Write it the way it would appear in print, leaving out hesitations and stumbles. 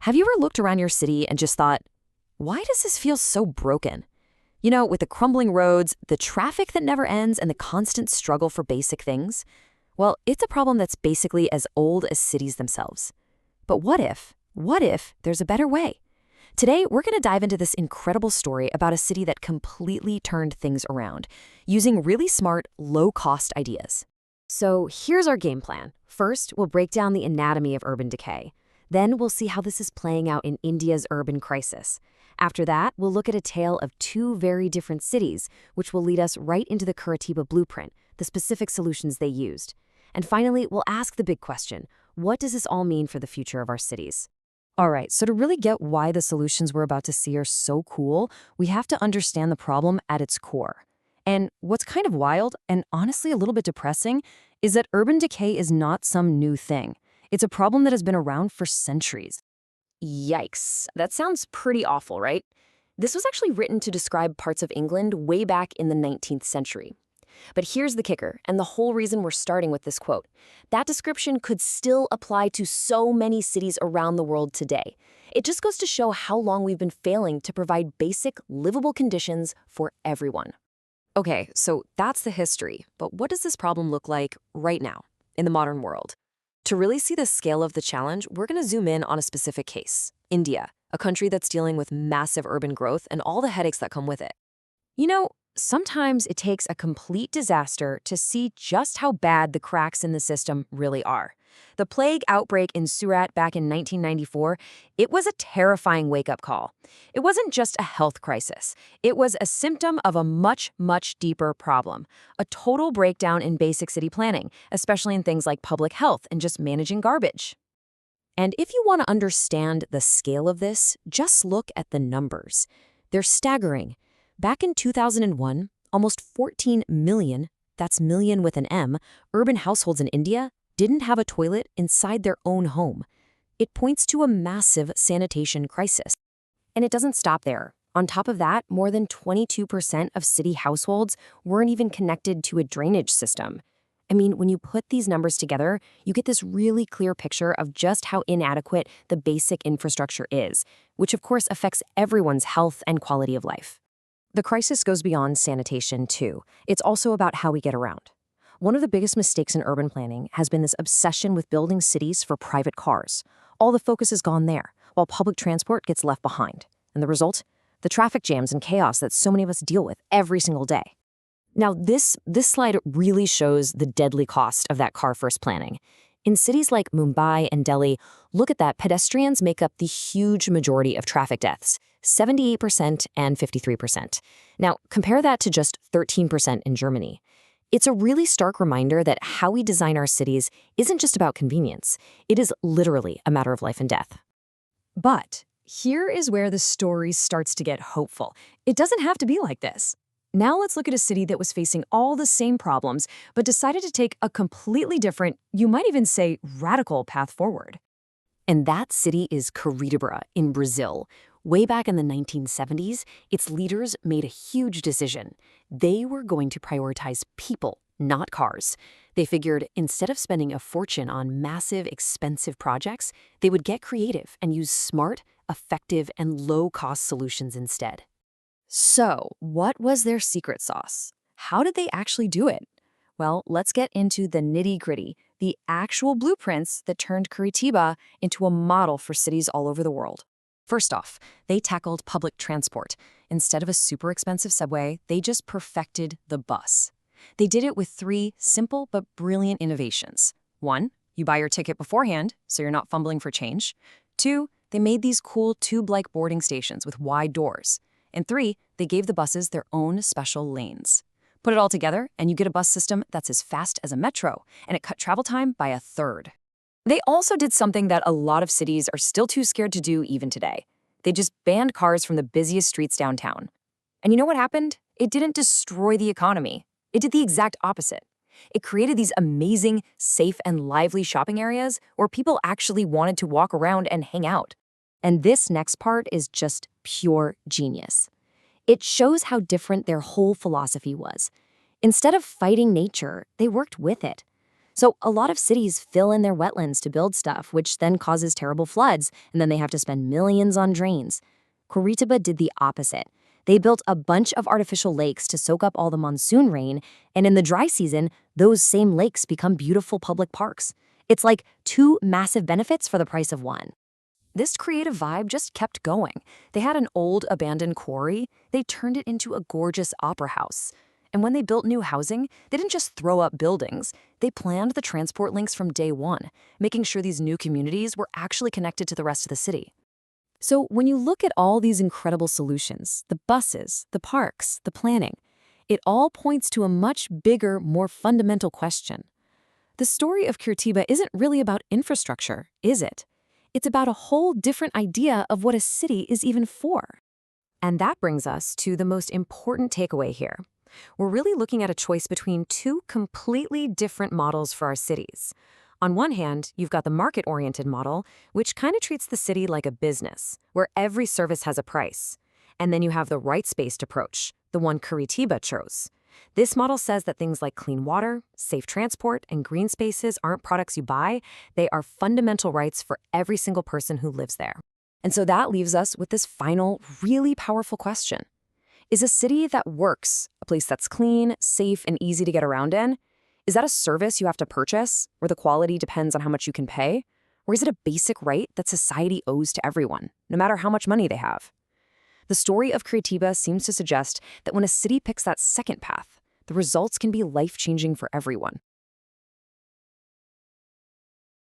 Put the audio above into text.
Have you ever looked around your city and just thought, why does this feel so broken? You know, with the crumbling roads, the traffic that never ends, and the constant struggle for basic things? Well, it's a problem that's basically as old as cities themselves. But what if? What if there's a better way? Today, we're going to dive into this incredible story about a city that completely turned things around, using really smart, low-cost ideas. So here's our game plan. First, we'll break down the anatomy of urban decay. Then we'll see how this is playing out in India's urban crisis. After that, we'll look at a tale of two very different cities, which will lead us right into the Curitiba blueprint, the specific solutions they used. And finally, we'll ask the big question, what does this all mean for the future of our cities? All right, so to really get why the solutions we're about to see are so cool, we have to understand the problem at its core. And what's kind of wild, and honestly a little bit depressing, is that urban decay is not some new thing. It's a problem that has been around for centuries. Yikes, that sounds pretty awful, right? This was actually written to describe parts of England way back in the 19th century. But here's the kicker, and the whole reason we're starting with this quote. That description could still apply to so many cities around the world today. It just goes to show how long we've been failing to provide basic, livable conditions for everyone. Okay, so that's the history, but what does this problem look like right now, in the modern world? To really see the scale of the challenge, we're going to zoom in on a specific case, India, a country that's dealing with massive urban growth and all the headaches that come with it. You know, sometimes it takes a complete disaster to see just how bad the cracks in the system really are. The plague outbreak in Surat back in 1994, it was a terrifying wake-up call. It wasn't just a health crisis. It was a symptom of a much, much deeper problem, a total breakdown in basic city planning, especially in things like public health and just managing garbage. And if you want to understand the scale of this, just look at the numbers. They're staggering. Back in 2001, almost 14 million, that's million with an M, urban households in India didn't have a toilet inside their own home. It points to a massive sanitation crisis. And it doesn't stop there. On top of that, more than 22% of city households weren't even connected to a drainage system. I mean, when you put these numbers together, you get this really clear picture of just how inadequate the basic infrastructure is, which of course affects everyone's health and quality of life. The crisis goes beyond sanitation, too. It's also about how we get around. One of the biggest mistakes in urban planning has been this obsession with building cities for private cars. All the focus has gone there, while public transport gets left behind. And the result? The traffic jams and chaos that so many of us deal with every single day. Now, this slide really shows the deadly cost of that car-first planning. In cities like Mumbai and Delhi, look at that, pedestrians make up the huge majority of traffic deaths, 78% and 53%. Now, compare that to just 13% in Germany. It's a really stark reminder that how we design our cities isn't just about convenience. It is literally a matter of life and death. But here is where the story starts to get hopeful. It doesn't have to be like this. Now let's look at a city that was facing all the same problems, but decided to take a completely different, you might even say radical path forward. And that city is Curitiba in Brazil. Way back in the 1970s, its leaders made a huge decision. They were going to prioritize people, not cars. They figured instead of spending a fortune on massive, expensive projects, they would get creative and use smart, effective, and low-cost solutions instead. So, what was their secret sauce? How did they actually do it? Well, let's get into the nitty-gritty, the actual blueprints that turned Curitiba into a model for cities all over the world. First off, they tackled public transport. Instead of a super expensive subway, they just perfected the bus. They did it with three simple but brilliant innovations. 1, you buy your ticket beforehand, so you're not fumbling for change. 2, they made these cool tube-like boarding stations with wide doors. And 3, they gave the buses their own special lanes. Put it all together, and you get a bus system that's as fast as a metro, and it cut travel time by a third. They also did something that a lot of cities are still too scared to do even today. They just banned cars from the busiest streets downtown. And you know what happened? It didn't destroy the economy. It did the exact opposite. It created these amazing, safe, and lively shopping areas where people actually wanted to walk around and hang out. And this next part is just pure genius. It shows how different their whole philosophy was. Instead of fighting nature, they worked with it. So a lot of cities fill in their wetlands to build stuff, which then causes terrible floods, and then they have to spend millions on drains. Curitiba did the opposite. They built a bunch of artificial lakes to soak up all the monsoon rain, and in the dry season, those same lakes become beautiful public parks. It's like two massive benefits for the price of one. This creative vibe just kept going. They had an old abandoned quarry. They turned it into a gorgeous opera house. And when they built new housing, they didn't just throw up buildings. They planned the transport links from day one, making sure these new communities were actually connected to the rest of the city. So when you look at all these incredible solutions, the buses, the parks, the planning, it all points to a much bigger, more fundamental question. The story of Curitiba isn't really about infrastructure, is it? It's about a whole different idea of what a city is even for. And that brings us to the most important takeaway here. We're really looking at a choice between two completely different models for our cities. On one hand, you've got the market-oriented model, which kind of treats the city like a business, where every service has a price. And then you have the rights-based approach, the one Curitiba chose. This model says that things like clean water, safe transport, and green spaces aren't products you buy, they are fundamental rights for every single person who lives there. And so that leaves us with this final, really powerful question. Is a city that works, a place that's clean, safe, and easy to get around in, is that a service you have to purchase, where the quality depends on how much you can pay? Or is it a basic right that society owes to everyone, no matter how much money they have? The story of Curitiba seems to suggest that when a city picks that second path, the results can be life-changing for everyone.